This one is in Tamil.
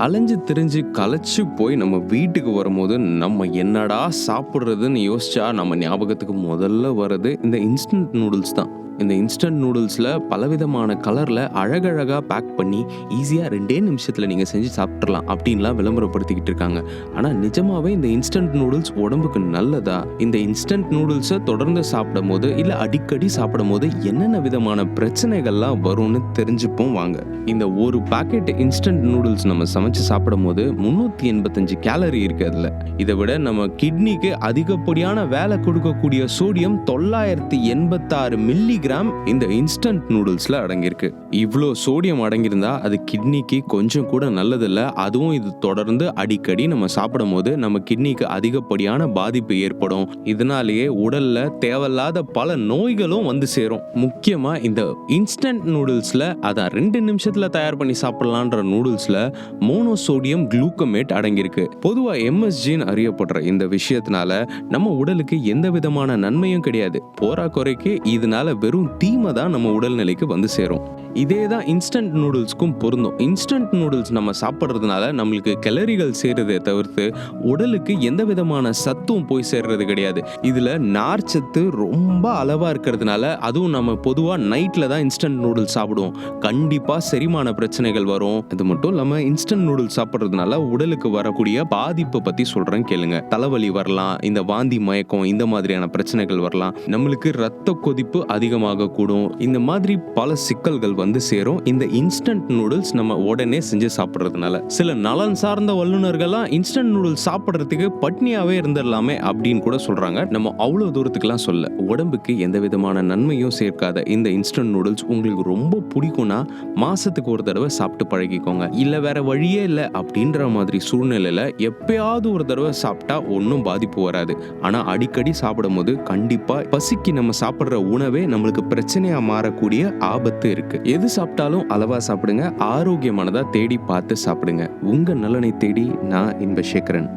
அலைஞ்சு திரிஞ்சு களைச்சு போய் நம்ம வீட்டுக்கு வரும்போது நம்ம என்னடா சாப்பிட்றதுன்னு யோசிச்சா நம்ம ஞாபகத்துக்கு முதல்ல வர்றது இந்த இன்ஸ்டன்ட் நூடுல்ஸ் தான். இந்த இன்ஸ்டன்ட் நூடுல்ஸில் பலவிதமான கலரில் அழகழகாக பேக் பண்ணி ஈஸியாக 2 நிமிஷத்தில் நீங்கள் செஞ்சு சாப்பிட்றலாம் அப்படின்லாம் விளம்பரப்படுத்திக்கிட்டு இருக்காங்க. ஆனால் நிஜமாகவே இந்த இன்ஸ்டன்ட் நூடுல்ஸ் உடம்புக்கு நல்லதா? இந்த இன்ஸ்டன்ட் நூடுல்ஸை தொடர்ந்து சாப்பிடும் போது இல்லை அடிக்கடி சாப்பிடும் போது என்னென்ன விதமான பிரச்சனைகள்லாம் வரும்னு தெரிஞ்சுப்போம் வாங்க. இந்த ஒரு பாக்கெட் இன்ஸ்டன்ட் நூடுல்ஸ் நம்ம சமைச்சு சாப்பிடும் போது 385 கேலரி இருக்குது அதில். இதை விட நம்ம கிட்னிக்கு அதிகப்படியான வேலை கொடுக்கக்கூடிய சோடியம் 986 மில்லிகிராம் இந்த இன்ஸ்டன்ட் நூடுல்ஸ்ல அடங்கியிருக்கு. இவ்வளோ சோடியம் அடங்கியிருந்தா அது கிட்னிக்கு கொஞ்சம் கூட நல்லதில்லை. அதுவும் இது தொடர்ந்து அடிக்கடி நம்ம சாப்பிடும் போது நம்ம கிட்னிக்கு அதிகப்படியான பாதிப்பு ஏற்படும். இதனாலேயே உடல்ல தேவையில்லாத பல நோய்களும் வந்து சேரும். முக்கியமா இந்த இன்ஸ்டன்ட் நூடுல்ஸ்ல அதான் 2 நிமிஷத்துல தயார் பண்ணி சாப்பிடலான்ற நூடுல்ஸ்ல மோனோசோடியம் குளூக்கமேட் அடங்கியிருக்கு. பொதுவா எம்எஸ்ஜின்னு அறியப்படுற இந்த விஷயத்தினால நம்ம உடலுக்கு எந்த விதமான நன்மையும் கிடையாது. போராக்குறைக்கு இதனால வெறும் தீமை தான் நம்ம உடல்நிலைக்கு வந்து சேரும். இதே தான் இன்ஸ்டன்ட் நூடுல்ஸ்க்கும் பொருந்தும். இன்ஸ்டன்ட் நூடுல்ஸ் நம்ம சாப்பிட்றதுனால நம்மளுக்கு கேலரிகள் சேர்றதை தவிர்த்து உடலுக்கு எந்த விதமான சத்தும் போய் சேர்றது கிடையாது. இதில் நார்ச்சத்து ரொம்ப அளவாக இருக்கிறதுனால, அதுவும் நம்ம பொதுவாக நைட்டில் தான் இன்ஸ்டன்ட் நூடுல்ஸ் சாப்பிடுவோம், கண்டிப்பாக செரிமான பிரச்சனைகள் வரும். அது மட்டும் இல்லாமல் இன்ஸ்டன்ட் நூடுல்ஸ் சாப்பிட்றதுனால உடலுக்கு வரக்கூடிய பாதிப்பை பற்றி சொல்கிறேன் கேளுங்க. தலைவலி வரலாம், இந்த வாந்தி மயக்கம், இந்த மாதிரியான பிரச்சனைகள் வரலாம், நம்மளுக்கு ரத்த கொதிப்பு அதிகமாக கூடும். இந்த மாதிரி பல சிக்கல்கள் வந்து சேரும் இந்த இன்ஸ்டன்ட் நூடுல்ஸ் நம்ம உடனே செஞ்சு சாப்பிட்றதுனால. சில நலன் சார்ந்த வல்லுநர்கள்லாம் இன்ஸ்டன்ட் நூடுல்ஸ் சாப்பிட்றதுக்கு பட்னியாவே இருந்துடலாமே அப்படின்னு கூட சொல்றாங்க. நம்ம அவ்வளோ தூரத்துக்குலாம் சொல்ல, உடம்புக்கு எந்த விதமான நன்மையும் சேர்க்காத இந்த இன்ஸ்டன்ட் நூடுல்ஸ் உங்களுக்கு ரொம்ப பிடிக்கும்னா மாசத்துக்கு ஒரு தடவை சாப்பிட்டு பழகிக்கோங்க. இல்ல வேற வழியே இல்லை அப்படின்ற மாதிரி சூழ்நிலையில எப்பயாவது ஒரு தடவை சாப்பிட்டா ஒன்றும் பாதிப்பு வராது. ஆனா அடிக்கடி சாப்பிடும் போது கண்டிப்பா பசிக்கு நம்ம சாப்பிட்ற உணவே நம்மளுக்கு பிரச்சனையா மாறக்கூடிய ஆபத்து இருக்கு. எது சாப்பிட்டாலும் அளவா சாப்பிடுங்க, ஆரோக்கியமானதா தேடி பார்த்து சாப்பிடுங்க. உங்க நலனை தேடி நான் இன்பசேகரன்.